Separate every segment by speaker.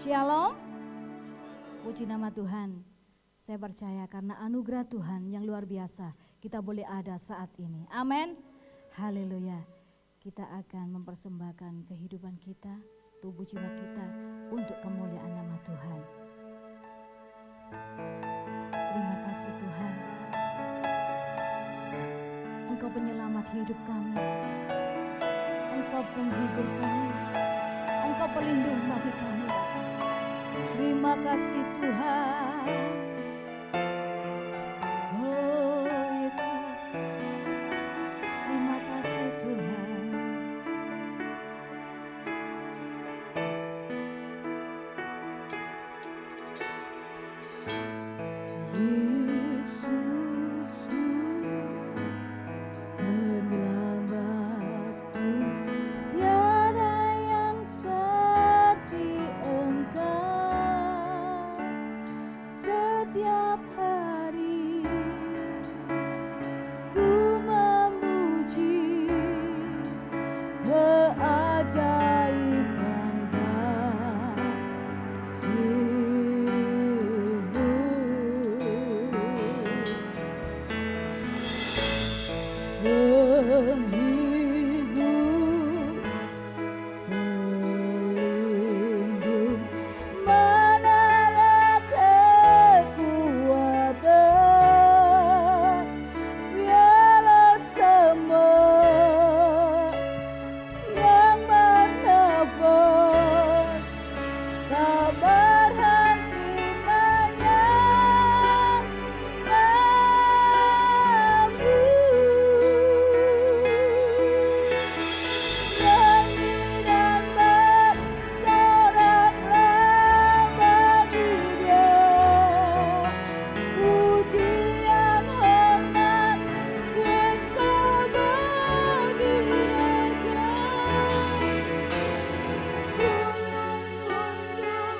Speaker 1: Shalom. Puji nama Tuhan. Saya percaya karena anugerah Tuhan yang luar biasa kita boleh ada saat ini. Amin. Haleluya. Kita akan mempersembahkan kehidupan kita, tubuh jiwa kita untuk kemuliaan nama Tuhan. Terima kasih Tuhan. Engkau penyelamat hidup kami. Engkau penghibur kami. Engkau pelindung bagi kami Bapa. Terima kasih Tuhan. Oh Yesus. Terima kasih Tuhan. Yesusku, penyelamatku, tiada yang seperti Engkau. Setiap hari ku memuji keajaiban kasih-Mu. Penghibur, pelindung, menara kekuatan, biarlah semua yang bernafas tak berhenti menyembah-Mu. Nyanyi dan bersoraklah bagi Dia, pujian hormat Yesus bagi Raja. Gunung tunduk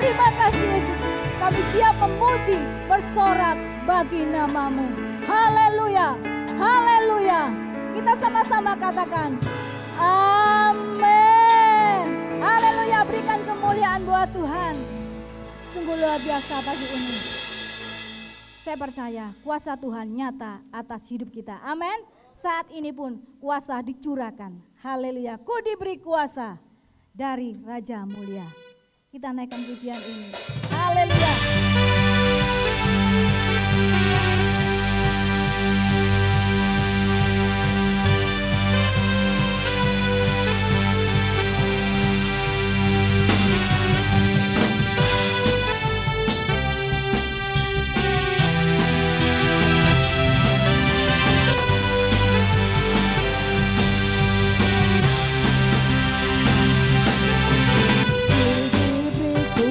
Speaker 1: Terima kasih Yesus. Kami siap memuji, bersorak bagi nama-Mu. Haleluya, haleluya. Kita sama-sama katakan, amin. Haleluya, berikan kemuliaan buat Tuhan. Sungguh luar biasa pagi ini. Saya percaya kuasa Tuhan nyata atas hidup kita. Amin. Saat ini pun kuasa dicurahkan. Haleluya. Ku diberi kuasa dari Raja Mulia. Kita naikkan pujian ini. Haleluya.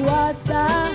Speaker 1: Kuasa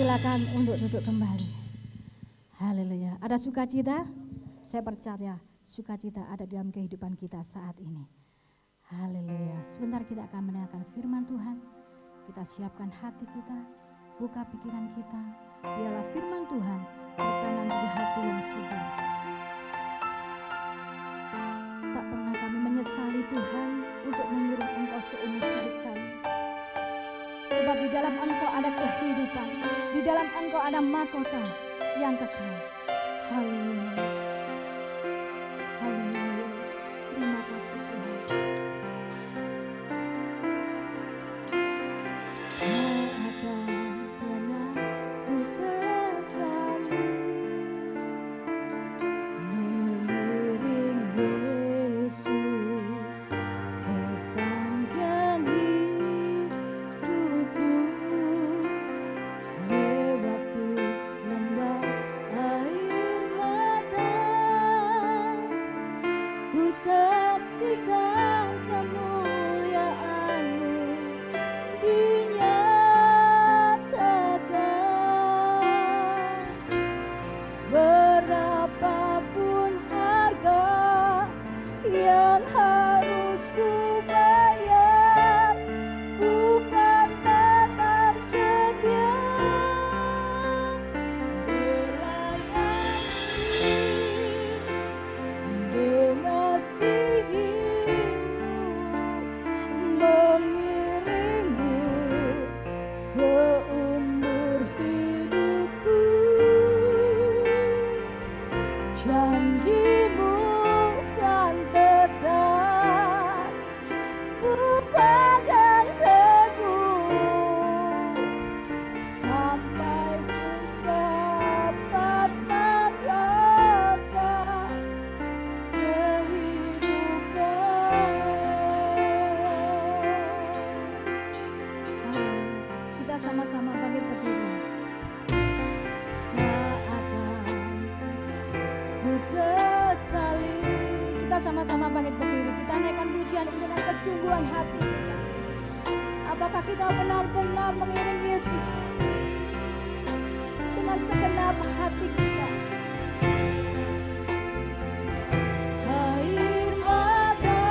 Speaker 1: Silakan untuk duduk kembali. Haleluya. Ada sukacita? Saya percaya sukacita ada dalam kehidupan kita saat ini. Haleluya. Sebentar kita akan mendengarkan firman Tuhan. Kita siapkan hati kita, buka pikiran kita. Biarlah firman Tuhan berkenan di hati yang subur. Tak pernah kami menyesali Tuhan untuk mengirim Engkau seumur hidup kami. Sebab di dalam Engkau ada kehidupan, di dalam Engkau ada mahkota yang kekal. Haleluya Yesus. Haleluya Yesus. Terima kasih Tuhan. Tak akan pernah ku sesali mengiring Yesus sepanjang hidupku, lewati lembah air mata, ku saksikan kemuliaan-Mu dinyatakan. Berapapun harga yang harus ku bayar, ku kan tetap setia melayani, mengasihi-Mu, mengiring-Mu seumur hidupku. Janji-Mu kan tetap ku pegang teguh sampai ku dapat mahkota kehidupan. Kita sama-sama bangkit berdiri. Tak akan ku sesali. Kita sama-sama bangkit berdiri. Kita naikkan pujian ini dengan kesungguhan hati kita. Apakah kita benar-benar mengiring Yesus dengan segenap hati kita? Air mata,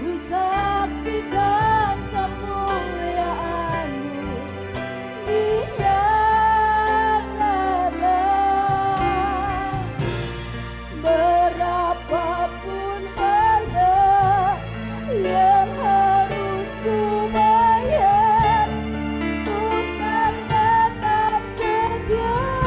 Speaker 1: ku saksikan kemuliaan-Mu dinyatakan. Berapapun harga yang harus ku bayar, ku kan tetap setia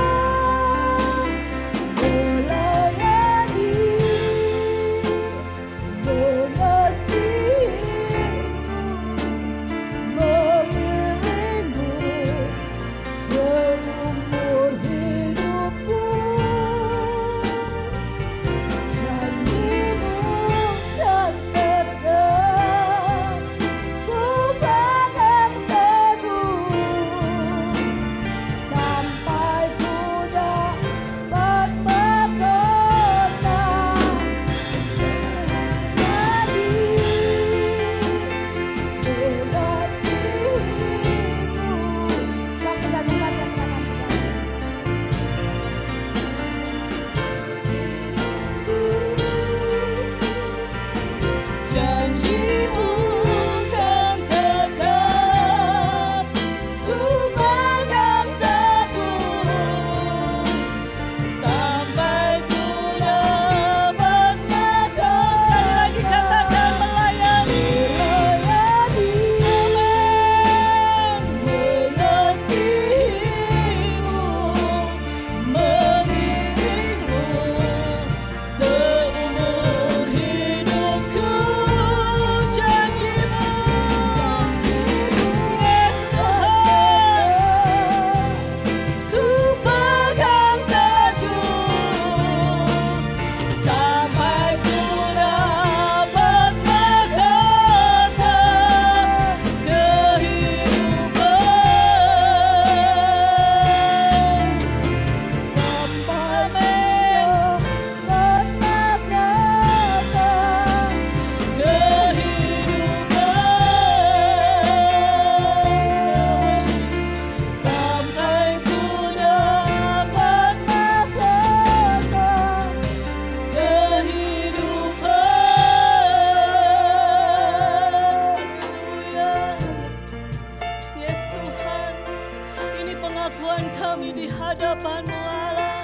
Speaker 2: hadapan-Mu Allah.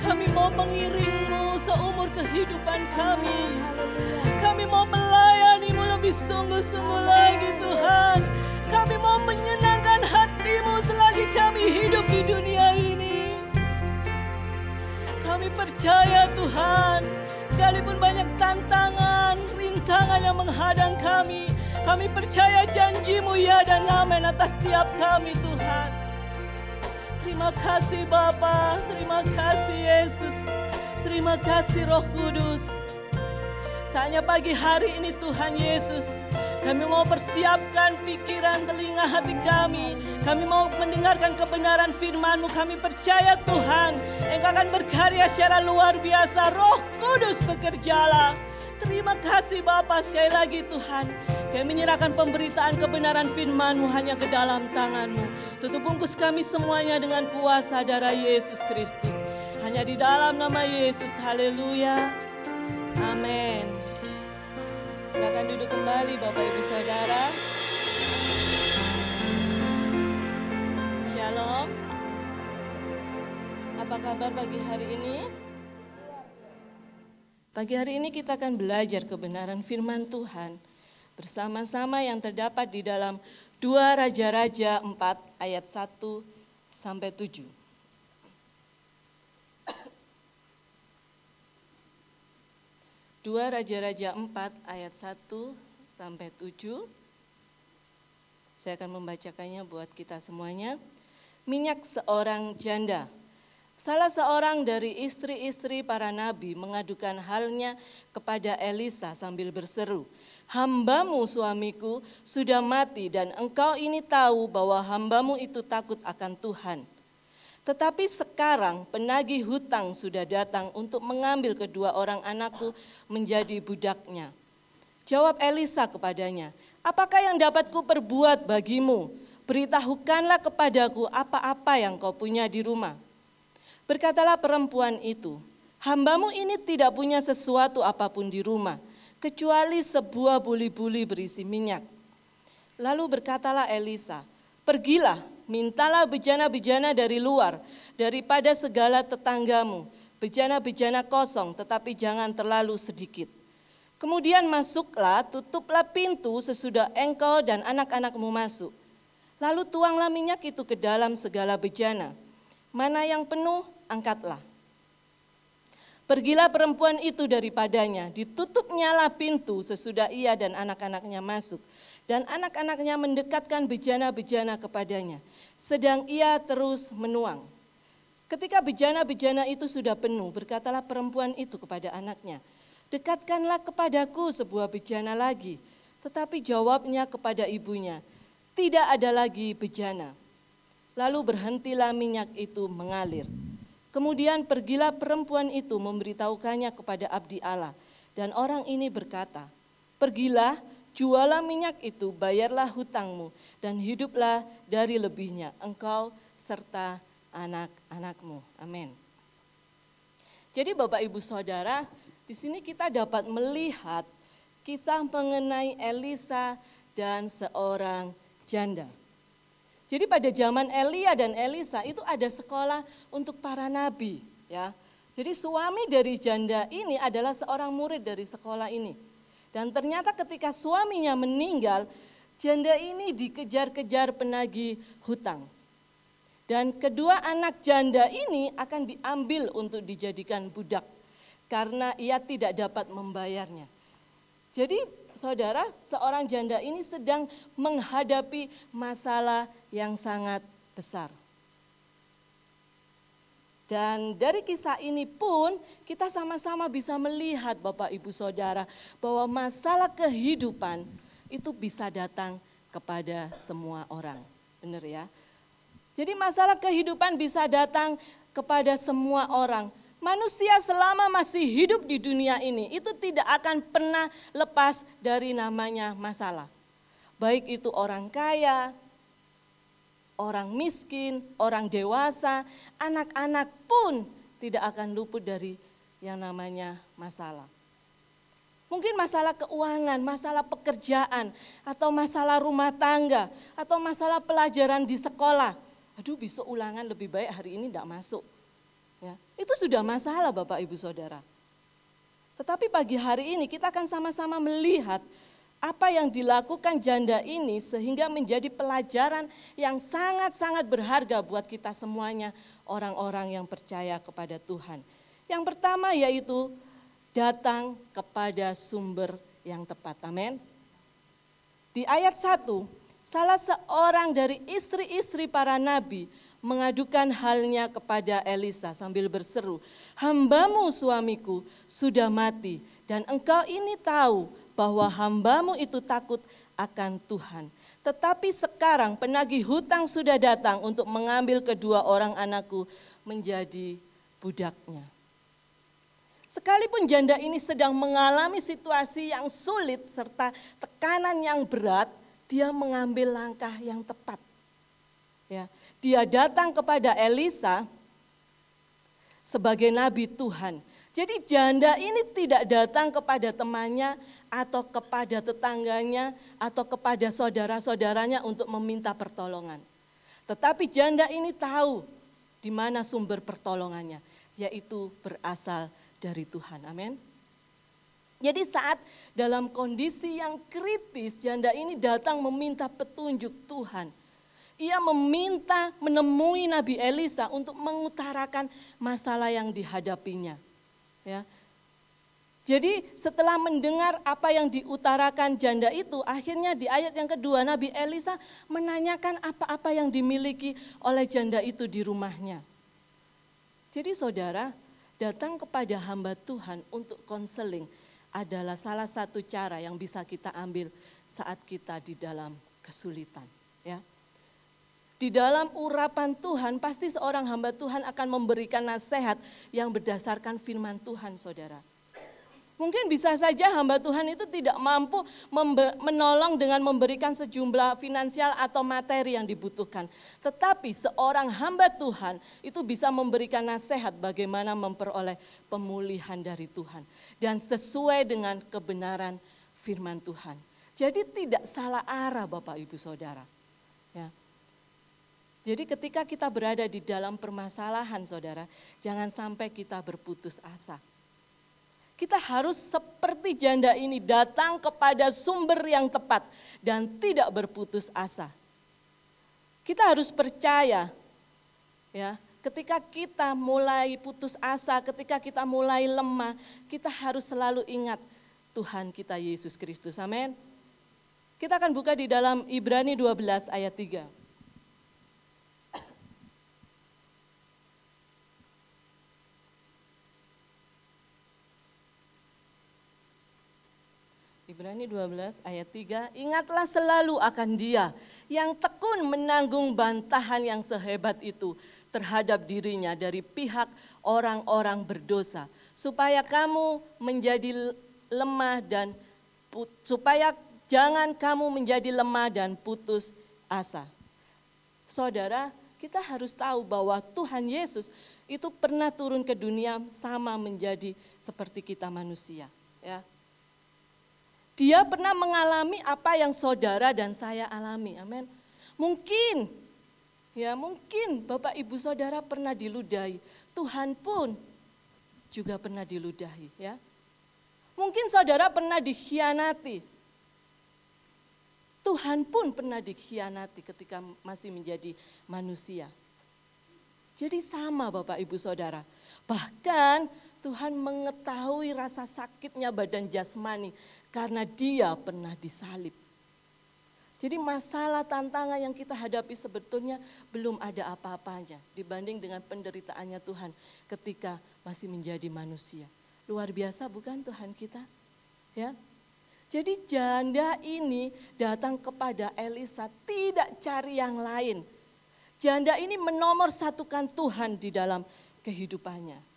Speaker 2: Kami mau mengiring-Mu seumur kehidupan kami. Kami mau melayani-Mu lebih sungguh-sungguh lagi Tuhan. Kami mau menyenangkan hati-Mu selagi kami hidup di dunia ini. Kami percaya Tuhan, sekalipun banyak tantangan, rintangan yang menghadang kami percaya janji-Mu ya dan amin atas setiap kami Tuhan. Terima kasih Bapa, terima kasih Yesus, terima kasih Roh Kudus. Saatnya pagi hari ini Tuhan Yesus, kami mau persiapkan pikiran, telinga, hati kami. Kami mau mendengarkan kebenaran firman-Mu. Kami percaya Tuhan, Engkau akan berkarya secara luar biasa. Roh Kudus bekerjalah. Terima kasih Bapa, sekali lagi Tuhan. Kami menyerahkan pemberitaan kebenaran firman-Mu hanya ke dalam tangan-Mu. Tutup bungkus kami semuanya dengan kuasa darah Yesus Kristus. Hanya di dalam nama Yesus, haleluya. Amin. Silakan duduk kembali Bapak Ibu Saudara. Shalom. Apa kabar pagi hari ini? Pagi hari ini kita akan belajar kebenaran firman Tuhan bersama-sama yang terdapat di dalam 2 Raja-Raja 4 ayat 1 sampai 7. 2 Raja-Raja 4 ayat 1 sampai 7. Saya akan membacakannya buat kita semuanya. Minyak seorang janda. Salah seorang dari istri-istri para nabi mengadukan halnya kepada Elisa sambil berseru, "Hambamu suamiku sudah mati dan engkau ini tahu bahwa hambamu itu takut akan Tuhan. Tetapi sekarang penagih hutang sudah datang untuk mengambil kedua orang anakku menjadi budaknya." Jawab Elisa kepadanya, "Apakah yang dapat kuperbuat bagimu? Beritahukanlah kepadaku apa-apa yang kau punya di rumah." Berkatalah perempuan itu, "Hambamu ini tidak punya sesuatu apapun di rumah, kecuali sebuah buli-buli berisi minyak." Lalu berkatalah Elisa, "Pergilah, mintalah bejana-bejana dari luar, daripada segala tetanggamu, bejana-bejana kosong, tetapi jangan terlalu sedikit. Kemudian masuklah, tutuplah pintu sesudah engkau dan anak-anakmu masuk. Lalu tuanglah minyak itu ke dalam segala bejana. Mana yang penuh, angkatlah." Pergilah perempuan itu daripadanya, ditutup nyala pintu sesudah ia dan anak-anaknya masuk. Dan anak-anaknya mendekatkan bejana-bejana kepadanya, sedang ia terus menuang. Ketika bejana-bejana itu sudah penuh, berkatalah perempuan itu kepada anaknya, "Dekatkanlah kepadaku sebuah bejana lagi." Tetapi jawabnya kepada ibunya, "Tidak ada lagi bejana." Lalu berhentilah minyak itu mengalir. Kemudian pergilah perempuan itu memberitahukannya kepada abdi Allah. Dan orang ini berkata, "Pergilah, jualah minyak itu, bayarlah hutangmu, dan hiduplah dari lebihnya, engkau serta anak-anakmu." Amin. Jadi Bapak Ibu Saudara, di sini kita dapat melihat kisah mengenai Elisa dan seorang janda. Jadi pada zaman Elia dan Elisa itu ada sekolah untuk para nabi, ya. Jadi suami dari janda ini adalah seorang murid dari sekolah ini. Dan ternyata ketika suaminya meninggal, janda ini dikejar-kejar penagih hutang. Dan kedua anak janda ini akan diambil untuk dijadikan budak karena ia tidak dapat membayarnya. Jadi saudara, seorang janda ini sedang menghadapi masalah yang sangat besar. Dan dari kisah ini pun kita sama-sama bisa melihat Bapak Ibu Saudara bahwa masalah kehidupan itu bisa datang kepada semua orang. Benar ya? Jadi masalah kehidupan bisa datang kepada semua orang. Manusia selama masih hidup di dunia ini itu tidak akan pernah lepas dari namanya masalah. Baik itu orang kaya, orang miskin, orang dewasa, anak-anak pun tidak akan luput dari yang namanya masalah. Mungkin masalah keuangan, masalah pekerjaan, atau masalah rumah tangga, atau masalah pelajaran di sekolah. Aduh, besok ulangan lebih baik hari ini tidak masuk. Ya, itu sudah masalah Bapak Ibu Saudara. Tetapi pagi hari ini kita akan sama-sama melihat apa yang dilakukan janda ini sehingga menjadi pelajaran yang sangat-sangat berharga buat kita semuanya, orang-orang yang percaya kepada Tuhan. Yang pertama yaitu datang kepada sumber yang tepat. Amin. Di ayat 1, salah seorang dari istri-istri para nabi mengadukan halnya kepada Elisa sambil berseru, "Hambamu suamiku sudah mati dan engkau ini tahu bahwa hambamu itu takut akan Tuhan. Tetapi sekarang penagih hutang sudah datang untuk mengambil kedua orang anakku menjadi budaknya." Sekalipun janda ini sedang mengalami situasi yang sulit serta tekanan yang berat, dia mengambil langkah yang tepat. Ya, dia datang kepada Elisa sebagai nabi Tuhan. Jadi janda ini tidak datang kepada temannya atau kepada tetangganya atau kepada saudara-saudaranya untuk meminta pertolongan. Tetapi janda ini tahu di mana sumber pertolongannya, yaitu berasal dari Tuhan. Amin. Jadi saat dalam kondisi yang kritis, janda ini datang meminta petunjuk Tuhan. Ia meminta menemui Nabi Elisa untuk mengutarakan masalah yang dihadapinya. Ya. Jadi setelah mendengar apa yang diutarakan janda itu, akhirnya di ayat yang kedua Nabi Elisa menanyakan apa-apa yang dimiliki oleh janda itu di rumahnya. Jadi saudara, datang kepada hamba Tuhan untuk konseling adalah salah satu cara yang bisa kita ambil saat kita di dalam kesulitan. Ya. Di dalam urapan Tuhan, pasti seorang hamba Tuhan akan memberikan nasihat yang berdasarkan firman Tuhan, saudara. Mungkin bisa saja hamba Tuhan itu tidak mampu menolong dengan memberikan sejumlah finansial atau materi yang dibutuhkan. Tetapi seorang hamba Tuhan itu bisa memberikan nasihat bagaimana memperoleh pemulihan dari Tuhan. Dan sesuai dengan kebenaran firman Tuhan. Jadi tidak salah arah Bapak Ibu Saudara. Ya. Jadi ketika kita berada di dalam permasalahan saudara, jangan sampai kita berputus asa. Kita harus seperti janda ini datang kepada sumber yang tepat dan tidak berputus asa. Kita harus percaya, ya, ketika kita mulai putus asa, ketika kita mulai lemah, kita harus selalu ingat Tuhan kita Yesus Kristus. Amin. Kita akan buka di dalam Ibrani 12 ayat 3. Ibrani 12 ayat 3, ingatlah selalu akan Dia yang tekun menanggung bantahan yang sehebat itu terhadap dirinya dari pihak orang-orang berdosa, supaya kamu menjadi lemah dan supaya jangan kamu menjadi lemah dan putus asa. Saudara, kita harus tahu bahwa Tuhan Yesus itu pernah turun ke dunia sama menjadi seperti kita manusia, ya. Dia pernah mengalami apa yang saudara dan saya alami, amin. Mungkin Bapak Ibu Saudara pernah diludahi, Tuhan pun juga pernah diludahi, ya. Mungkin saudara pernah dikhianati, Tuhan pun pernah dikhianati ketika masih menjadi manusia. Jadi sama Bapak Ibu Saudara, bahkan Tuhan mengetahui rasa sakitnya badan jasmani, karena Dia pernah disalib. Jadi masalah tantangan yang kita hadapi sebetulnya belum ada apa-apanya dibanding dengan penderitaannya Tuhan ketika masih menjadi manusia. Luar biasa bukan Tuhan kita? Ya. Jadi janda ini datang kepada Elisa tidak cari yang lain. Janda ini menomorsatukan Tuhan di dalam kehidupannya.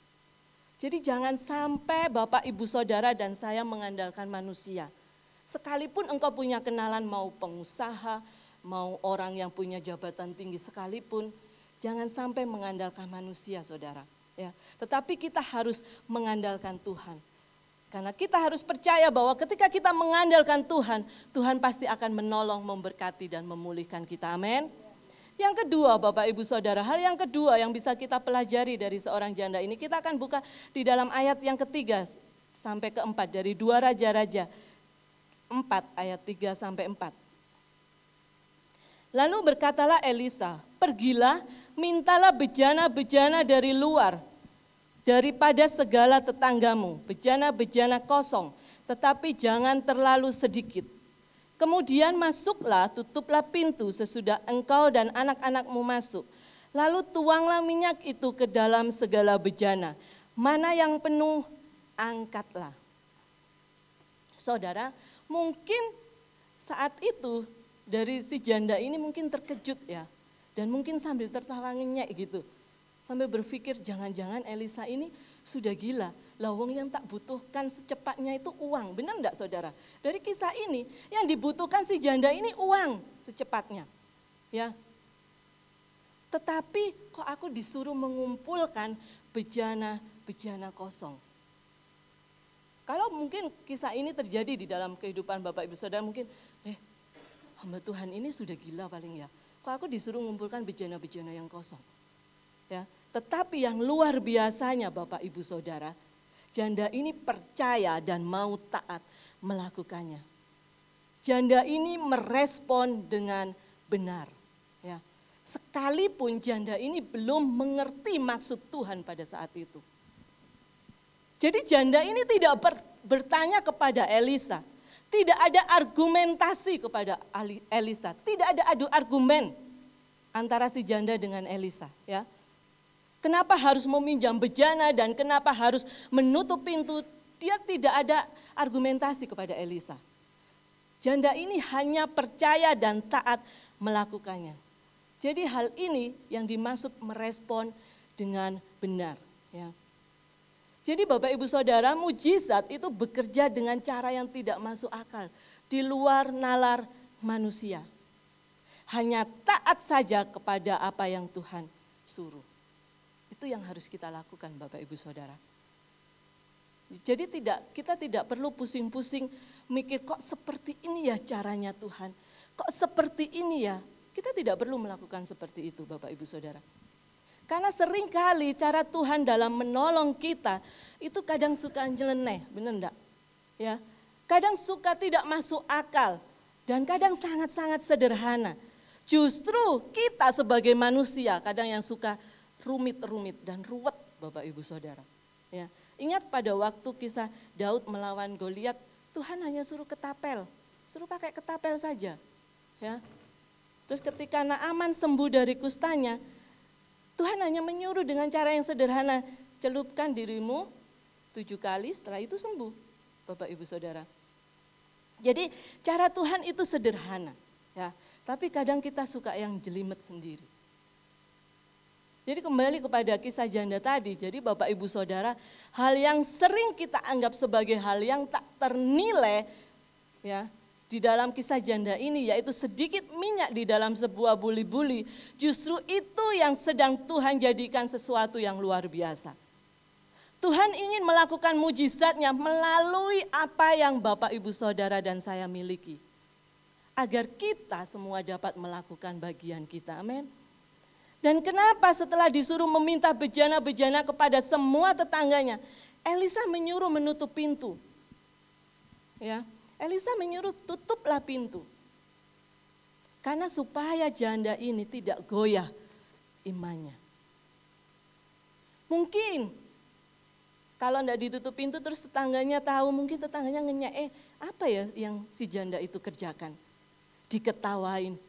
Speaker 2: Jadi jangan sampai Bapak, Ibu, Saudara dan saya mengandalkan manusia. Sekalipun engkau punya kenalan mau pengusaha, mau orang yang punya jabatan tinggi sekalipun, jangan sampai mengandalkan manusia saudara. Ya. Tetapi kita harus mengandalkan Tuhan. Karena kita harus percaya bahwa ketika kita mengandalkan Tuhan, Tuhan pasti akan menolong, memberkati dan memulihkan kita. Amin. Yang kedua Bapak Ibu Saudara, hal yang kedua yang bisa kita pelajari dari seorang janda ini, kita akan buka di dalam ayat yang ketiga sampai keempat dari 2 Raja-Raja 4 ayat 3 sampai 4. Lalu berkatalah Elisa, pergilah, mintalah bejana-bejana dari luar, daripada segala tetanggamu, bejana-bejana kosong, tetapi jangan terlalu sedikit. Kemudian masuklah, tutuplah pintu sesudah engkau dan anak-anakmu masuk. Lalu tuanglah minyak itu ke dalam segala bejana. Mana yang penuh, angkatlah. Saudara, mungkin saat itu dari si janda ini mungkin terkejut ya. Dan mungkin sambil tertawa ngenyek gitu. Sambil berpikir jangan-jangan Elisa ini sudah gila. Lawang yang tak butuhkan secepatnya itu uang. Benar enggak saudara? Dari kisah ini yang dibutuhkan si janda ini uang secepatnya. Ya. Tetapi kok aku disuruh mengumpulkan bejana-bejana kosong. Kalau mungkin kisah ini terjadi di dalam kehidupan Bapak Ibu Saudara mungkin, hamba Tuhan ini sudah gila paling ya. Kok aku disuruh mengumpulkan bejana-bejana yang kosong. Ya, tetapi yang luar biasanya Bapak Ibu Saudara, janda ini percaya dan mau taat melakukannya. Janda ini merespon dengan benar. Ya. Sekalipun janda ini belum mengerti maksud Tuhan pada saat itu. Jadi janda ini tidak bertanya kepada Elisa. Tidak ada argumentasi kepada Elisa. Tidak ada adu argumen antara si janda dengan Elisa. Ya. Kenapa harus meminjam bejana dan kenapa harus menutup pintu? Dia tidak ada argumentasi kepada Elisa. Janda ini hanya percaya dan taat melakukannya. Jadi hal ini yang dimaksud merespon dengan benar. Ya. Jadi Bapak Ibu Saudara, mujizat itu bekerja dengan cara yang tidak masuk akal. Di luar nalar manusia. Hanya taat saja kepada apa yang Tuhan suruh. Itu yang harus kita lakukan Bapak Ibu Saudara. Jadi kita tidak perlu pusing-pusing mikir kok seperti ini ya caranya Tuhan. Kok seperti ini ya. Kita tidak perlu melakukan seperti itu Bapak Ibu Saudara. Karena seringkali cara Tuhan dalam menolong kita itu kadang suka nyeleneh, benar enggak? Ya. Kadang suka tidak masuk akal dan kadang sangat-sangat sederhana. Justru kita sebagai manusia kadang yang suka rumit-rumit dan ruwet Bapak Ibu Saudara. Ya. Ingat pada waktu kisah Daud melawan Goliat, Tuhan hanya suruh ketapel, suruh pakai ketapel saja. Ya. Terus ketika Naaman sembuh dari kustanya, Tuhan hanya menyuruh dengan cara yang sederhana, celupkan dirimu 7 kali, setelah itu sembuh Bapak Ibu Saudara. Jadi cara Tuhan itu sederhana. Ya. Tapi kadang kita suka yang jelimet sendiri. Jadi kembali kepada kisah janda tadi, jadi Bapak Ibu Saudara, hal yang sering kita anggap sebagai hal yang tak ternilai ya di dalam kisah janda ini, yaitu sedikit minyak di dalam sebuah buli-buli, justru itu yang sedang Tuhan jadikan sesuatu yang luar biasa. Tuhan ingin melakukan mujizatnya melalui apa yang Bapak Ibu Saudara dan saya miliki. Agar kita semua dapat melakukan bagian kita, amin. Dan kenapa setelah disuruh meminta bejana-bejana kepada semua tetangganya, Elisa menyuruh menutup pintu. Ya, Elisa menyuruh tutuplah pintu. Karena supaya janda ini tidak goyah imannya. Mungkin kalau tidak ditutup pintu terus tetangganya tahu, mungkin tetangganya ngenyek, apa ya yang si janda itu kerjakan? Diketawain,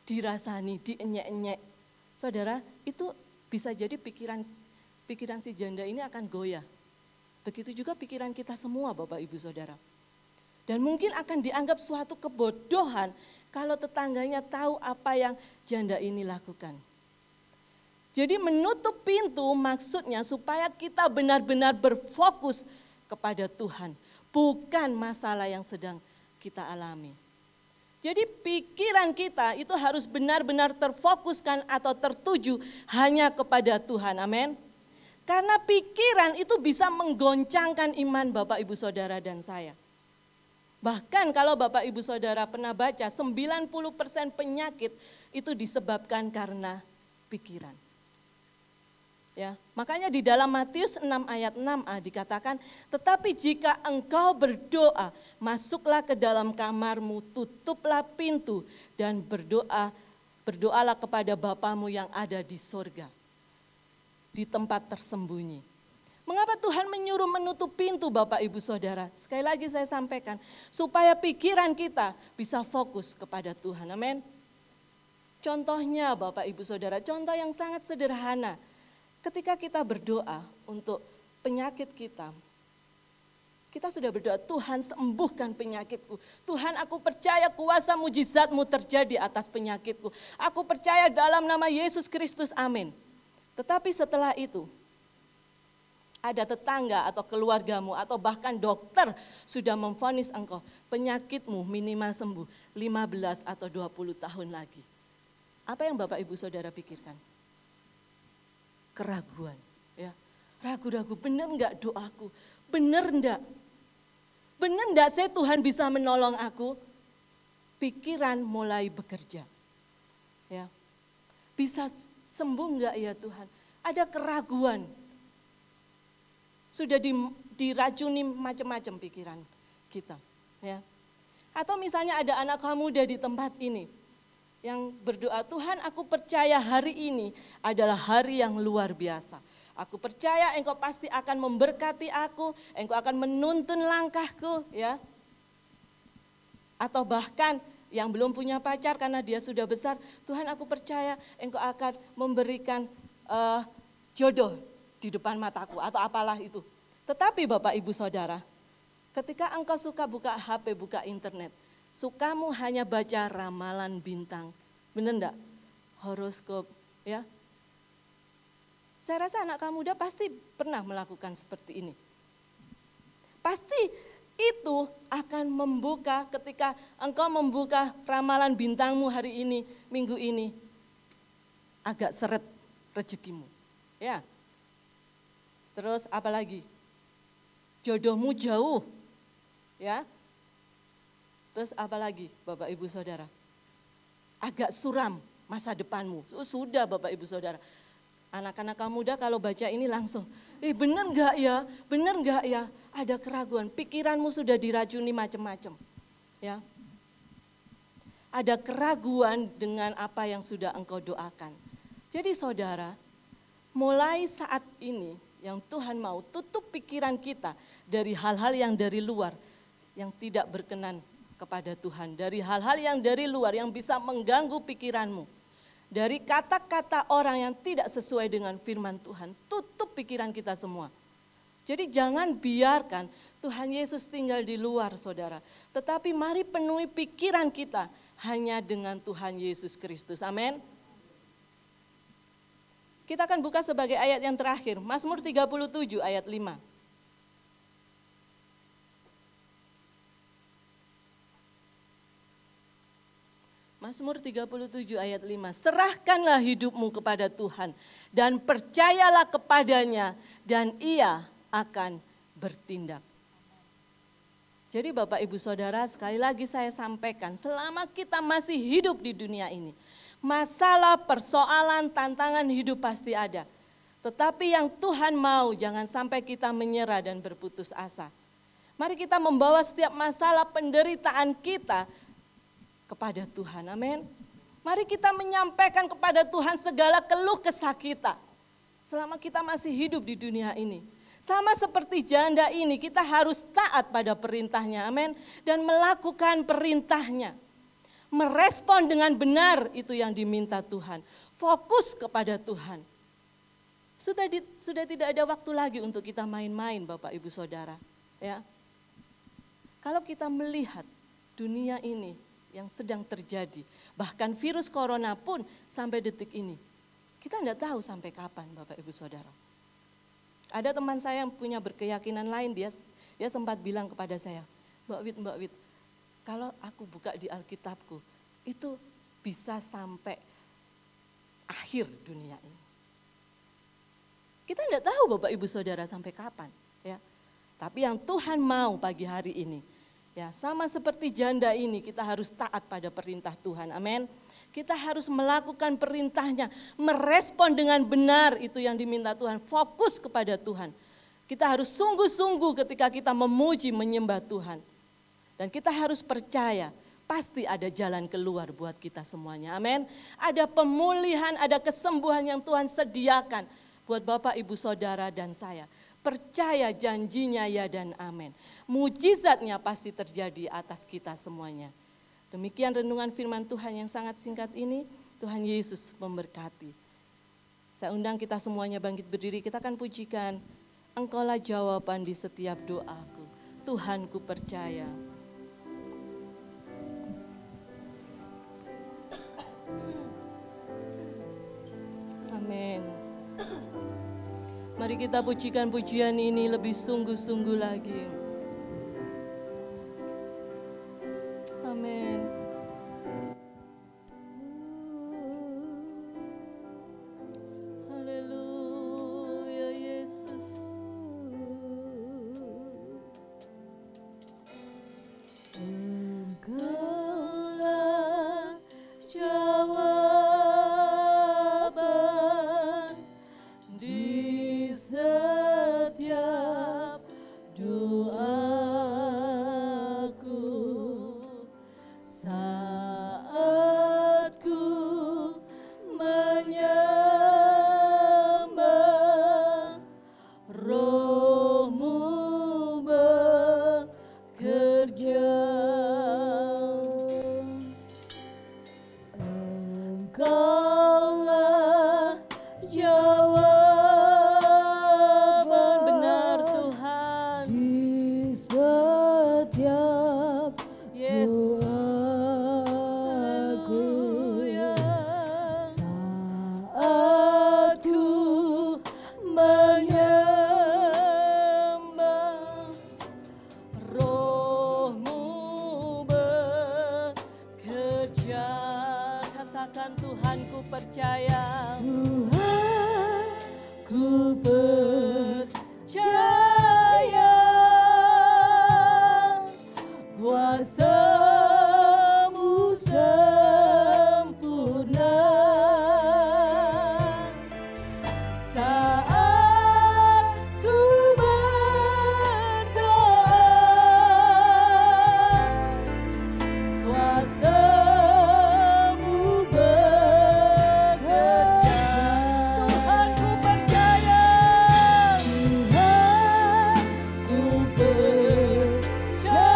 Speaker 2: dirasani, dienyek-enyek. Saudara, itu bisa jadi pikiran si janda ini akan goyah. Begitu juga pikiran kita semua Bapak Ibu Saudara. Dan mungkin akan dianggap suatu kebodohan kalau tetangganya tahu apa yang janda ini lakukan. Jadi menutup pintu maksudnya supaya kita benar-benar berfokus kepada Tuhan. Bukan masalah yang sedang kita alami. Jadi pikiran kita itu harus benar-benar terfokuskan atau tertuju hanya kepada Tuhan, amin. Karena pikiran itu bisa menggoncangkan iman Bapak Ibu Saudara dan saya. Bahkan kalau Bapak Ibu Saudara pernah baca, 90% penyakit itu disebabkan karena pikiran. Ya, makanya di dalam Matius 6 ayat 6a dikatakan, tetapi jika engkau berdoa, masuklah ke dalam kamarmu, tutuplah pintu dan berdoalah kepada Bapamu yang ada di sorga, di tempat tersembunyi. Mengapa Tuhan menyuruh menutup pintu Bapak Ibu Saudara? Sekali lagi saya sampaikan, supaya pikiran kita bisa fokus kepada Tuhan, amin. Contohnya Bapak Ibu Saudara, contoh yang sangat sederhana. Ketika kita berdoa untuk penyakit kita sudah berdoa, Tuhan sembuhkan penyakitku. Tuhan, aku percaya kuasa mujizat-Mu terjadi atas penyakitku. Aku percaya dalam nama Yesus Kristus, amin. Tetapi setelah itu, ada tetangga atau keluargamu atau bahkan dokter sudah memvonis engkau, penyakitmu minimal sembuh 15 atau 20 tahun lagi. Apa yang Bapak Ibu Saudara pikirkan? Keraguan, ya, ragu-ragu, benar enggak doaku, benar enggak saya Tuhan bisa menolong aku. Pikiran mulai bekerja, ya, bisa sembuh enggak ya Tuhan, ada keraguan, sudah diracuni macam-macam pikiran kita, ya. Atau misalnya ada anak muda di tempat ini, yang berdoa, Tuhan aku percaya hari ini adalah hari yang luar biasa. Aku percaya Engkau pasti akan memberkati aku, Engkau akan menuntun langkahku, ya. Atau bahkan yang belum punya pacar karena dia sudah besar, Tuhan aku percaya Engkau akan memberikan jodoh di depan mataku atau apalah itu. Tetapi Bapak Ibu Saudara, ketika engkau suka buka HP, buka internet, sukamu hanya baca ramalan bintang, benar enggak? Horoskop, ya. Saya rasa anak muda pasti pernah melakukan seperti ini. Pasti itu akan membuka, ketika engkau membuka ramalan bintangmu hari ini, minggu ini, agak seret rezekimu, ya. Terus apa lagi? Jodohmu jauh, ya. Terus apa lagi Bapak Ibu Saudara? Agak suram masa depanmu. Sudah Bapak Ibu Saudara. Anak-anak muda kalau baca ini langsung, benar enggak ya? Benar enggak ya? Ada keraguan, pikiranmu sudah diracuni macam-macam. Ya. Ada keraguan dengan apa yang sudah engkau doakan. Jadi saudara, mulai saat ini yang Tuhan mau tutup pikiran kita dari hal-hal yang dari luar, yang tidak berkenan kepada Tuhan, dari hal-hal yang dari luar yang bisa mengganggu pikiranmu, dari kata-kata orang yang tidak sesuai dengan firman Tuhan. Tutup pikiran kita semua. Jadi jangan biarkan Tuhan Yesus tinggal di luar saudara, tetapi mari penuhi pikiran kita hanya dengan Tuhan Yesus Kristus, amin. Kita akan buka sebagai ayat yang terakhir, Mazmur 37 ayat 5. Mazmur 37 ayat 5, serahkanlah hidupmu kepada Tuhan dan percayalah kepadanya dan Ia akan bertindak. Jadi Bapak Ibu Saudara, sekali lagi saya sampaikan, selama kita masih hidup di dunia ini, masalah, persoalan, tantangan hidup pasti ada. Tetapi yang Tuhan mau, jangan sampai kita menyerah dan berputus asa. Mari kita membawa setiap masalah penderitaan kita kepada Tuhan, amin. Mari kita menyampaikan kepada Tuhan segala keluh kesah kita selama kita masih hidup di dunia ini. Sama seperti janda ini, kita harus taat pada perintahnya, amin. Dan melakukan perintahnya. Merespon dengan benar itu yang diminta Tuhan. Fokus kepada Tuhan. Sudah tidak ada waktu lagi untuk kita main-main Bapak Ibu Saudara. Ya. Kalau kita melihat dunia ini yang sedang terjadi, bahkan virus corona pun sampai detik ini, kita tidak tahu sampai kapan Bapak Ibu Saudara. Ada teman saya yang punya berkeyakinan lain, dia sempat bilang kepada saya, Mbak Wit, kalau aku buka di Alkitabku, itu bisa sampai akhir dunia ini. Kita tidak tahu Bapak Ibu Saudara sampai kapan, ya. Tapi yang Tuhan mau pagi hari ini, Ya, sama seperti janda ini kita harus taat pada perintah Tuhan. Amin. Kita harus melakukan perintahnya, merespon dengan benar itu yang diminta Tuhan, fokus kepada Tuhan. Kita harus sungguh-sungguh ketika kita memuji, menyembah Tuhan. Dan kita harus percaya, pasti ada jalan keluar buat kita semuanya. Amin. Ada pemulihan, ada kesembuhan yang Tuhan sediakan buat Bapak, Ibu, Saudara, dan saya. Percaya janjinya ya dan amin. Mujizatnya pasti terjadi atas kita semuanya. Demikian renungan firman Tuhan yang sangat singkat ini. Tuhan Yesus memberkati. Saya undang kita semuanya bangkit berdiri, kita akan pujikan. Engkaulah jawaban di setiap doaku. Tuhan, ku percaya. Amin. Mari kita pujikan pujian ini lebih sungguh-sungguh lagi. Amin. Haleluya Yesus. Engkaulah jawaban di setiap doaku saat ku menyembah, Roh-Mu bekerja. Engkaulah jawaban benar Tuhan
Speaker 1: Di setiap
Speaker 2: Yes.
Speaker 1: doaku
Speaker 2: Haleluya.
Speaker 1: saat ku
Speaker 2: Menyembah, Roh-Mu bekerja. Katakan Tuhan, ku percaya.
Speaker 1: Tuhan, ku
Speaker 2: Percaya kuasa-Mu sempurna saat ku berdoa. Kuasa-Mu bekerja. Tuhan, ku percaya.
Speaker 1: Tuhan,
Speaker 2: Ku percaya,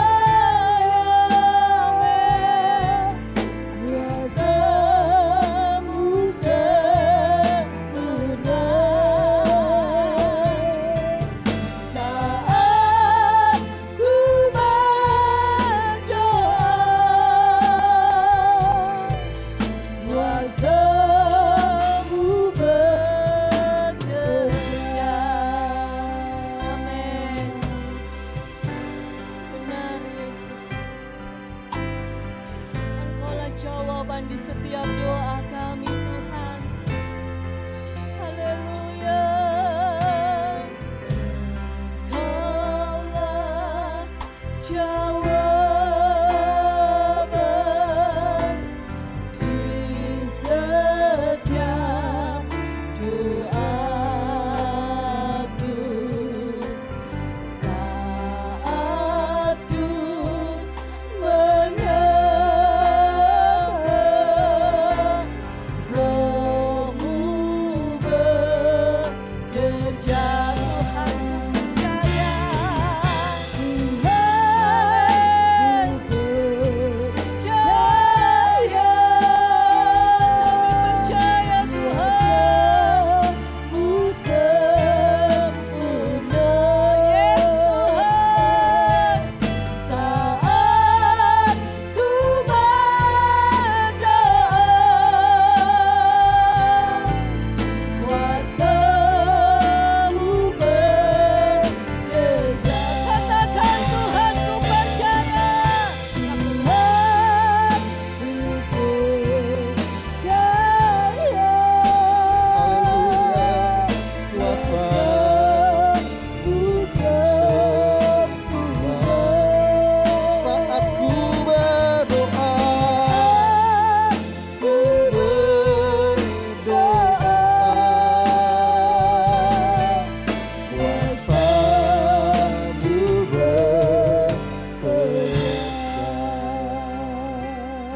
Speaker 2: kuasa-Mu sempurna saat ku berdoa. Kuasa-Mu bekerja. Amin. Benar Yesus. Engkaulah jawaban di setiap doa kami Tuhan. Haleluya. Engkaulah jawaban di setiap doaku saat ku menyembah,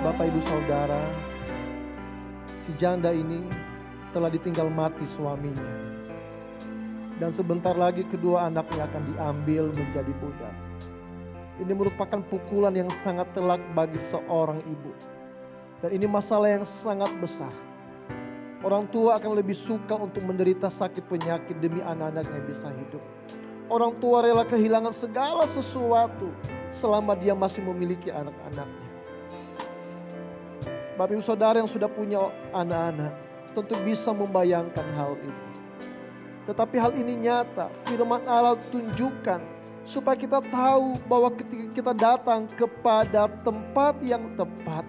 Speaker 3: Bapak Ibu Saudara, si janda ini telah ditinggal mati suaminya. Dan sebentar lagi kedua anaknya akan diambil menjadi budak. Ini merupakan pukulan yang sangat telak bagi seorang ibu. Dan ini masalah yang sangat besar. Orang tua akan lebih suka untuk menderita sakit penyakit demi anak-anaknya bisa hidup. Orang tua rela kehilangan segala sesuatu selama dia masih memiliki anak-anaknya. Bapak Ibu Saudara yang sudah punya anak-anak tentu bisa membayangkan hal ini. Tetapi hal ini nyata, firman Allah tunjukkan supaya kita tahu bahwa ketika kita datang kepada tempat yang tepat,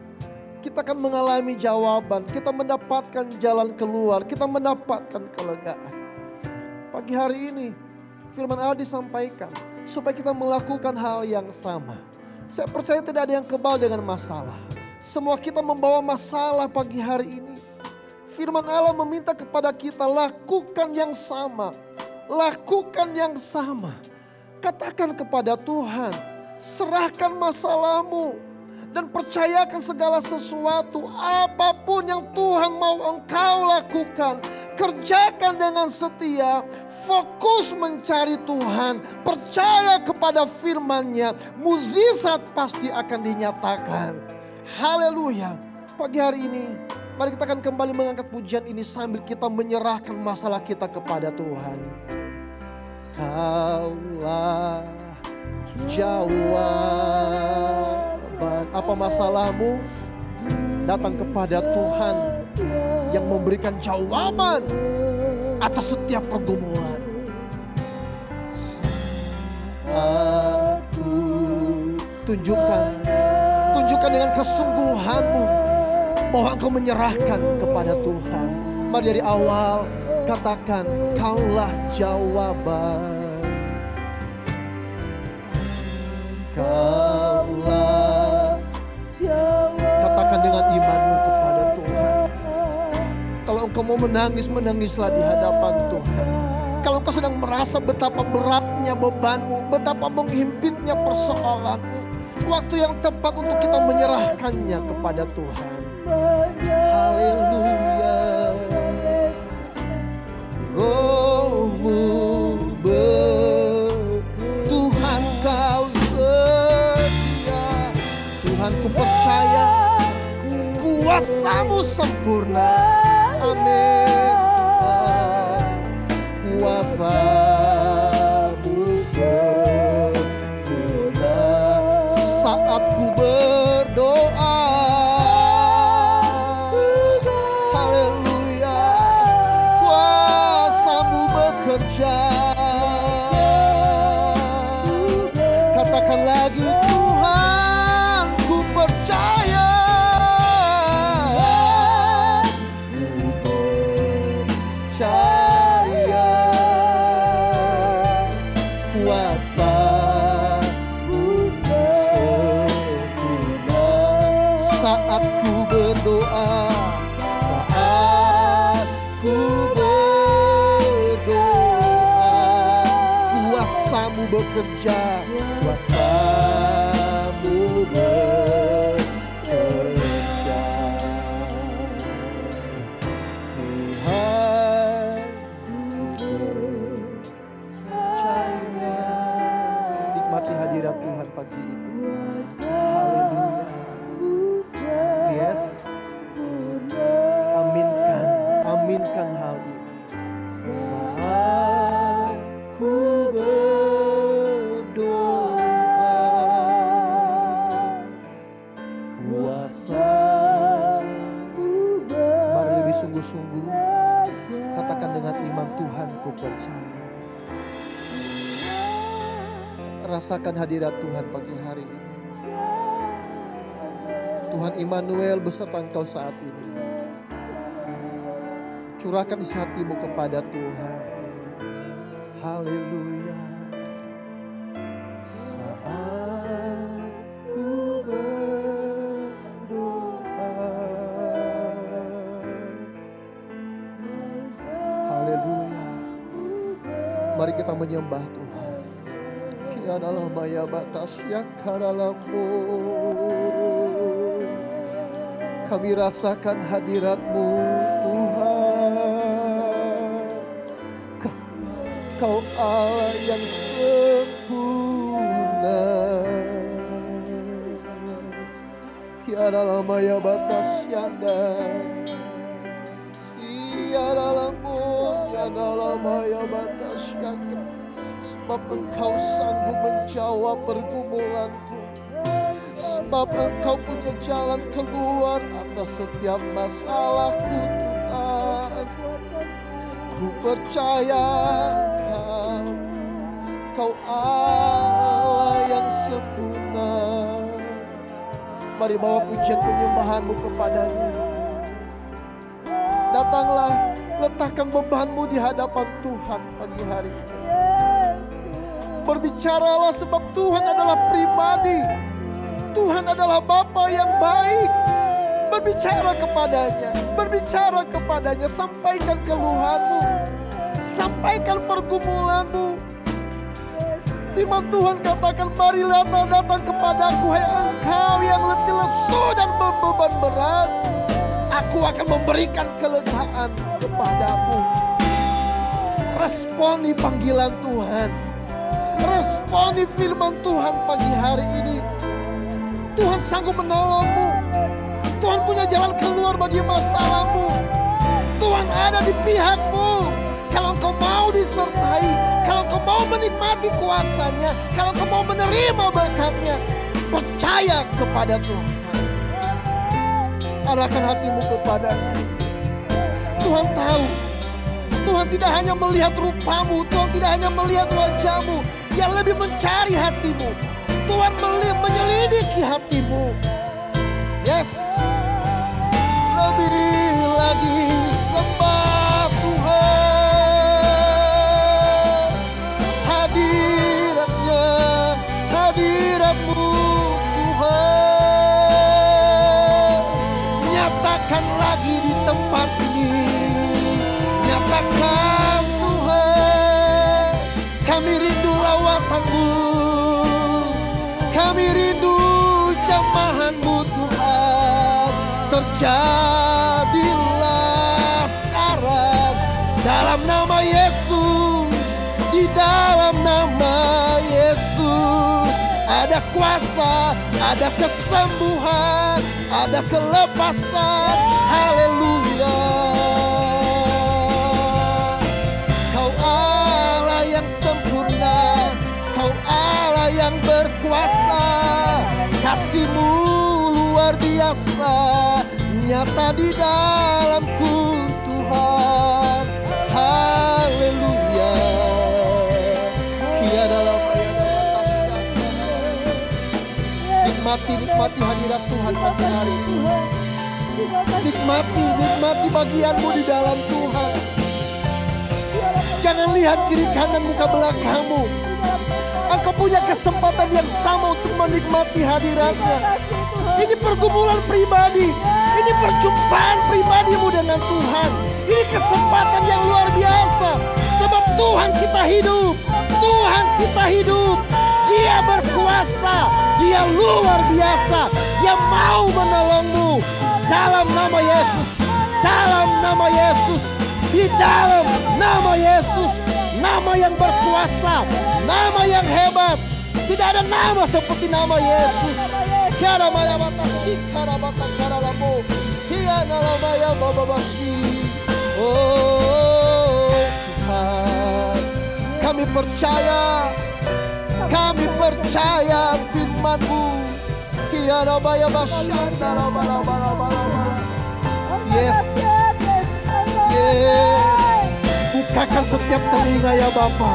Speaker 3: kita akan mengalami jawaban, kita mendapatkan jalan keluar, kita mendapatkan kelegaan. Pagi hari ini firman Allah disampaikan supaya kita melakukan hal yang sama. Saya percaya tidak ada yang kebal dengan masalah. Semua kita membawa masalah pagi hari ini. Firman Allah meminta kepada kita lakukan yang sama. Lakukan yang sama. Katakan kepada Tuhan, serahkan masalahmu. Dan percayakan segala sesuatu, apapun yang Tuhan mau engkau lakukan. Kerjakan dengan setia, fokus mencari Tuhan. Percaya kepada firman-Nya, mukjizat pasti akan dinyatakan. Haleluya. Pagi hari ini mari kita akan kembali mengangkat pujian ini sambil kita menyerahkan masalah kita kepada Tuhan. Kaulah jawaban. Apa masalahmu? Datang kepada Tuhan yang memberikan jawaban atas setiap pergumulan. Aku tunjukkan dengan kesungguhanmu bahwa engkau menyerahkan kepada Tuhan. Mari dari awal katakan, kaulah jawaban. Kaulah jawaban. Katakan dengan imanmu kepada Tuhan. Kalau engkau mau menangis, menangislah di hadapan Tuhan. Kalau engkau sedang merasa betapa beratnya bebanmu, betapa menghimpitnya persoalanmu, waktu yang tepat untuk kita menyerahkannya kepada Tuhan. Haleluya. Rohmu Tuhan kau setia. Tuhan ku percaya kuasa-Mu sempurna. Amin. Kuasa-Mu sempurna. Saat ku berdoa, haleluya, kuasa-Mu bekerja. Katakan lagi, Tuhan ku percaya. Saat ku berdoa, kuasa-Mu bekerja, kuasa-Mu bekerja. Tuhan percaya. Nikmati hadirat Tuhan pagi ini. Haleluya. Yes. Aminkan hal ini. Saat ku berdoa, kuasa-Mu. Mari lebih sungguh-sungguh katakan dengan iman, Tuhan ku percaya. Rasakan hadirat Tuhan pagi hari ini. Tuhan Immanuel beserta engkau saat ini. Curahkan isi hatimu kepada Tuhan. Haleluya. Saat ku berdoa, haleluya. Mari kita menyembah Tuhan. Kiadalah maya batas yakaralammu. Kami rasakan hadirat-Mu Tuhan. Kau Allah yang sempurna. Tiada lama ya batas yanda. Tiada lama ya batas yanda. Sebab Engkau sanggup menjawab pergumulanku. Sebab Engkau punya jalan keluar atas setiap masalahku Tuhan. Ku percaya Kau Allah yang sempurna. Mari bawa pujian penyembahanmu kepadanya. Datanglah, letakkan bebanmu di hadapan Tuhan pagi hari ini. Berbicaralah sebab Tuhan adalah pribadi. Tuhan adalah Bapa yang baik. Berbicara kepadanya, sampaikan keluhanmu, sampaikan pergumulanmu. Firman Tuhan katakan, marilah datang kepadaku, hai engkau yang letih lesu dan beban berat. Aku akan memberikan kelegaan kepadamu. Responi panggilan Tuhan. Responi firman Tuhan pagi hari ini. Tuhan sanggup menolongmu. Tuhan punya jalan keluar bagi masalahmu. Tuhan ada di pihakmu. Kalau engkau mau disertai, kalau engkau mau menikmati kuasanya, kalau engkau mau menerima berkatnya, percaya kepada Tuhan. Arahkan hatimu kepadanya. Tuhan tahu. Tuhan tidak hanya melihat rupamu, Tuhan tidak hanya melihat wajahmu, Dia lebih mencari hatimu. Tuhan menyelidiki hatimu. Yes. Lebih lagi sembah Tuhan. Hadirat-Mu Tuhan. Nyatakan lagi di tempat ini. Nyatakan Tuhan. Kami rindu lawatan-Mu. Kami rindu jamahan-Mu Tuhan. Terjadilah sekarang dalam nama Yesus. Di dalam nama Yesus ada kuasa, ada kesembuhan, ada kelepasan. Haleluya. Kau Allah yang sempurna, Kau Allah yang berkuasa. Kasih-Mu luar biasa, nyata di dalamku Tuhan. Haleluya. Tiada batasnya. Nikmati hadirat Tuhan pagi hari ini. Nikmati bagianmu di dalam Tuhan. Jangan lihat kiri kanan muka belakangmu. Engkau punya kesempatan yang sama untuk menikmati hadiratnya. Ini pergumulan pribadi. Ini perjumpaan pribadimu dengan Tuhan. Ini kesempatan yang luar biasa. Sebab Tuhan kita hidup. Tuhan kita hidup. Dia berkuasa. Dia luar biasa. Dia mau menolongmu. Dalam nama Yesus. Dalam nama Yesus. Di dalam nama Yesus. Nama yang berkuasa, nama yang hebat. Tidak ada nama seperti nama Yesus. Oh Tuhan, kami percaya firman-Mu. Yes. Bukakan setiap telinga ya Bapa.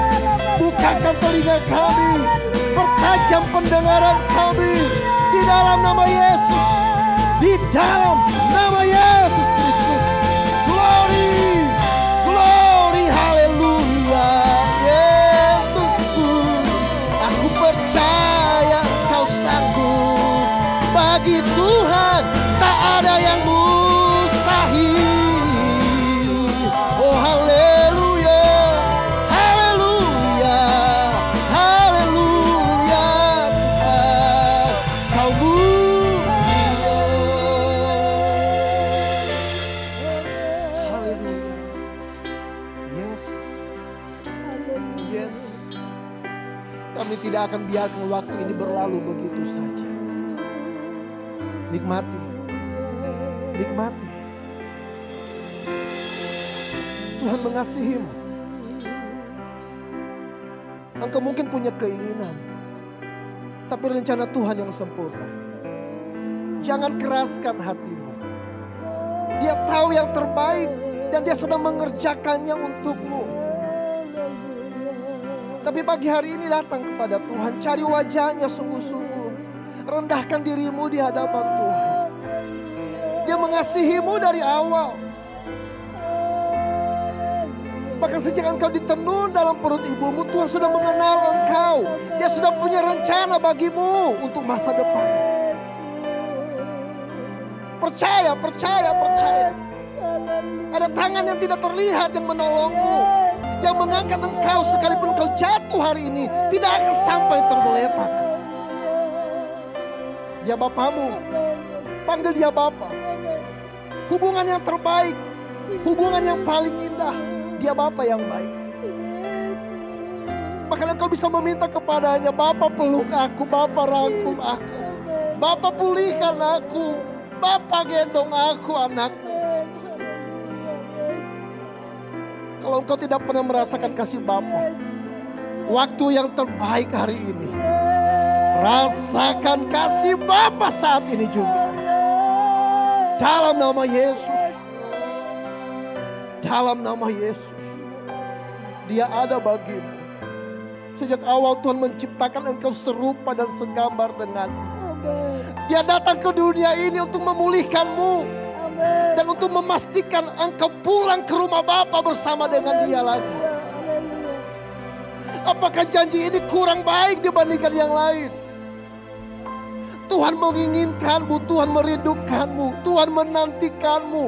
Speaker 3: Bukakan telinga kami. Pertajam pendengaran kami. Di dalam nama Yesus. Di dalam nama Yesus Kristus. Glory. Glory. Haleluya. Yesusku. Aku percaya Kau sanggup. Bagi Tuhan tak ada yang mustahil. Oh haleluya. tidak akan biarkan waktu ini berlalu begitu saja. Nikmati. Nikmati. Tuhan mengasihimu. Engkau mungkin punya keinginan, tapi rencana Tuhan yang sempurna. Jangan keraskan hatimu. Dia tahu yang terbaik dan dia sedang mengerjakannya untukmu. Tapi pagi hari ini datang kepada Tuhan, cari wajahnya sungguh-sungguh. Rendahkan dirimu di hadapan Tuhan. Dia mengasihimu dari awal. Bahkan sejak engkau ditenun dalam perut ibumu, Tuhan sudah mengenal engkau. Dia sudah punya rencana bagimu untuk masa depan. Percaya, percaya, percaya. Ada tangan yang tidak terlihat yang menolongmu, yang mengangkat engkau sekalipun engkau jatuh hari ini, tidak akan sampai tergeletak. Dia Bapamu, panggil dia Bapa. Hubungan yang terbaik, hubungan yang paling indah, dia Bapa yang baik. Bahkan engkau bisa meminta kepadanya, Bapa peluk aku, Bapa rangkul aku, Bapa pulihkan aku, Bapa gendong aku anakmu. Kalau engkau tidak pernah merasakan kasih Bapa, waktu yang terbaik hari ini, rasakan kasih Bapa saat ini juga. Dalam nama Yesus. Dalam nama Yesus. Dia ada bagimu. Sejak awal Tuhan menciptakan engkau serupa dan segambar denganmu. Dia datang ke dunia ini untuk memulihkanmu. Dan untuk memastikan engkau pulang ke rumah Bapa bersama dengan dia lagi. Apakah janji ini kurang baik dibandingkan yang lain? Tuhan menginginkanmu, Tuhan merindukanmu, Tuhan menantikanmu.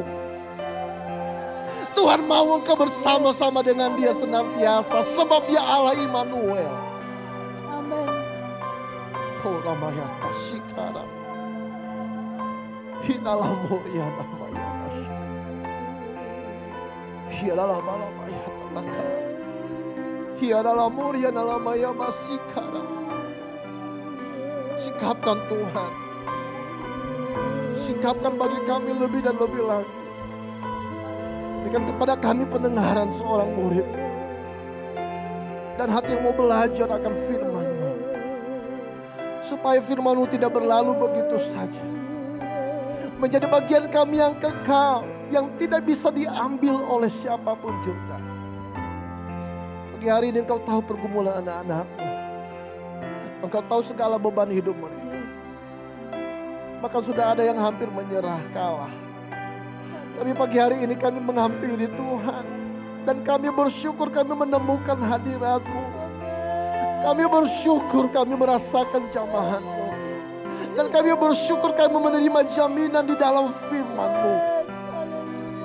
Speaker 3: Tuhan mau engkau bersama-sama dengan dia senantiasa, sebab dia Allah Immanuel.
Speaker 1: Amin.
Speaker 3: Oh Ramaya Tasikara. Hinalamoria namaya. Hialalamalabaya tanaka. Hialalamoria nalamaya masikara. Sikapkan Tuhan. Sikapkan bagi kami lebih dan lebih lagi. Berikan kepada kami pendengaran seorang murid. Dan hati yang mau belajar akan firman-Mu. Supaya firman-Mu tidak berlalu begitu saja. Menjadi bagian kami yang kekal. Yang tidak bisa diambil oleh siapapun juga. Pagi hari ini engkau tahu pergumulan anak-anak-Mu. Engkau tahu segala beban hidup mereka. Bahkan sudah ada yang hampir menyerah kalah. Tapi pagi hari ini kami menghampiri Tuhan. Dan kami bersyukur kami menemukan hadirat-Mu. Kami bersyukur kami merasakan jamahan-Mu. Dan kami bersyukur kami menerima jaminan di dalam firman-Mu.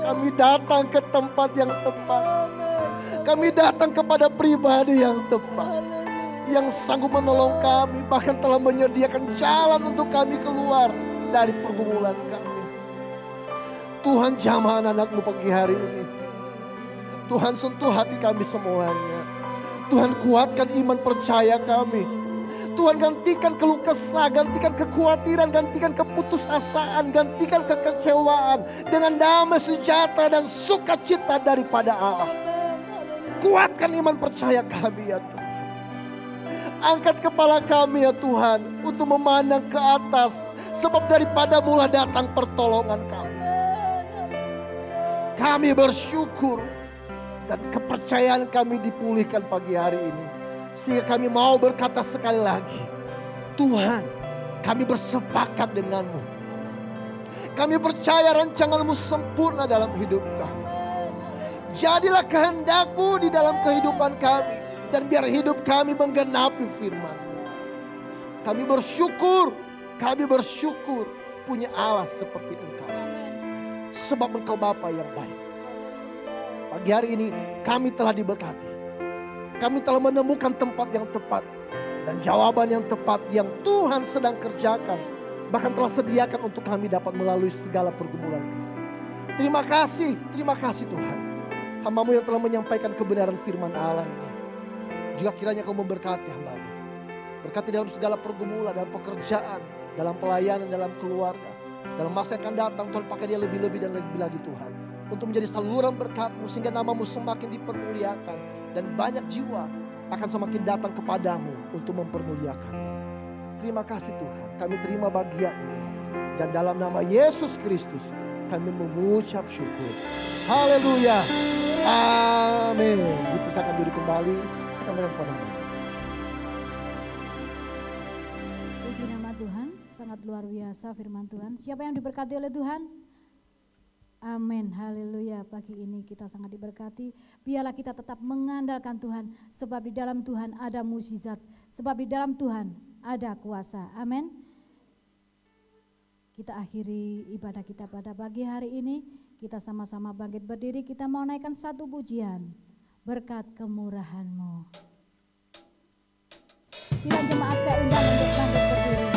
Speaker 3: Kami datang ke tempat yang tepat. Kami datang kepada pribadi yang tepat. Yang sanggup menolong kami, bahkan telah menyediakan jalan untuk kami keluar dari pergumulan kami. Tuhan jamah anak-anak-Mu pagi hari ini. Tuhan sentuh hati kami semuanya. Tuhan kuatkan iman percaya kami. Tuhan gantikan keluh kesah, gantikan kekhawatiran, gantikan keputusasaan, gantikan kekecewaan dengan damai sejahtera dan sukacita daripada Allah. Kuatkan iman percaya kami ya Tuhan. Angkat kepala kami ya Tuhan untuk memandang ke atas, sebab daripada mula datang pertolongan kami. Kami bersyukur dan kepercayaan kami dipulihkan pagi hari ini. Sehingga kami mau berkata sekali lagi, Tuhan, kami bersepakat denganmu. Kami percaya rancangan-Mu sempurna dalam hidup kami. Jadilah kehendak-Mu di dalam kehidupan kami. Dan biar hidup kami menggenapi firman-Mu. Kami bersyukur punya Allah seperti Engkau. Sebab Engkau Bapa yang baik. Pagi hari ini kami telah diberkati. Kami telah menemukan tempat yang tepat. Dan jawaban yang tepat yang Tuhan sedang kerjakan. Bahkan telah sediakan untuk kami dapat melalui segala pergumulan kami. Terima kasih Tuhan. Hamba-Mu yang telah menyampaikan kebenaran firman Allah ini. Juga kiranya Kau memberkati hamba-Mu. Berkati dalam segala pergumulan, dalam pekerjaan, dalam pelayanan, dalam keluarga. Dalam masa yang akan datang Tuhan pakai dia lebih-lebih dan lebih lagi Tuhan. Untuk menjadi saluran berkat-Mu sehingga nama-Mu semakin dipermuliakan. Dan banyak jiwa akan semakin datang kepadamu untuk mempermuliakan. Terima kasih Tuhan, kami terima bagian ini. Dan dalam nama Yesus Kristus kami mengucap syukur. Haleluya. Amin. Dipersilakan diri kembali. Saya kembali kepadamu.
Speaker 1: Puji nama Tuhan, sangat luar biasa firman Tuhan. Siapa yang diberkati oleh Tuhan? Amin, haleluya. Pagi ini kita sangat diberkati. Biarlah kita tetap mengandalkan Tuhan. Sebab di dalam Tuhan ada mukjizat. Sebab di dalam Tuhan ada kuasa. Amin. Kita akhiri ibadah kita pada pagi hari ini. Kita sama-sama bangkit berdiri. Kita mau naikkan satu pujian. Berkat kemurahan-Mu. Silakan jemaat saya undang untuk bangkit berdiri.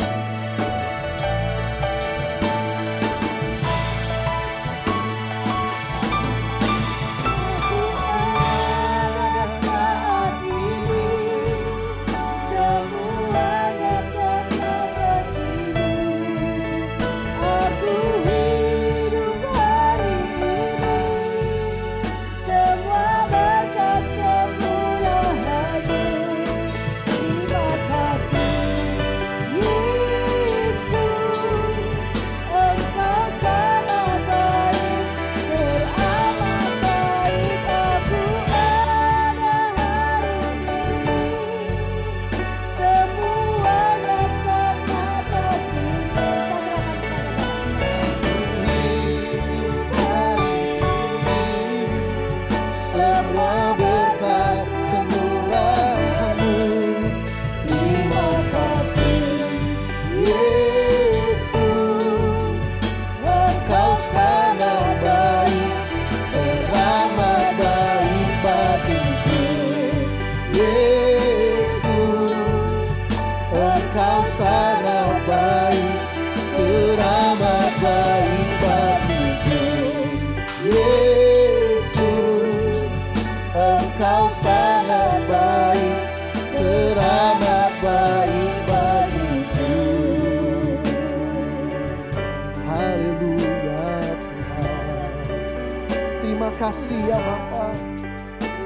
Speaker 3: Kasih ya Bapa.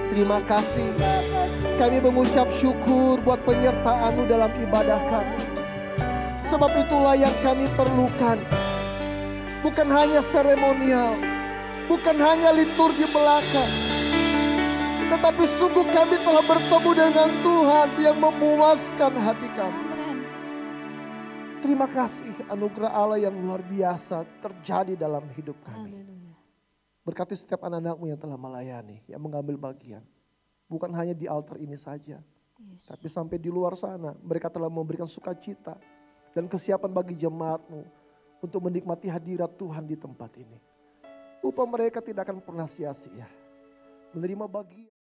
Speaker 3: Terima kasih. Kami mengucap syukur buat penyertaan-Mu dalam ibadah kami. Sebab itulah yang kami perlukan. Bukan hanya seremonial, bukan hanya liturgi belaka, tetapi sungguh kami telah bertemu dengan Tuhan yang memuaskan hati kami. Terima kasih anugerah Allah yang luar biasa terjadi dalam hidup kami. Berkati setiap anak-anak-Mu yang telah melayani, yang mengambil bagian. Bukan hanya di altar ini saja, tapi sampai di luar sana mereka telah memberikan sukacita dan kesiapan bagi jemaat-Mu untuk menikmati hadirat Tuhan di tempat ini. Upah mereka tidak akan pernah sia-sia. Menerima bagian.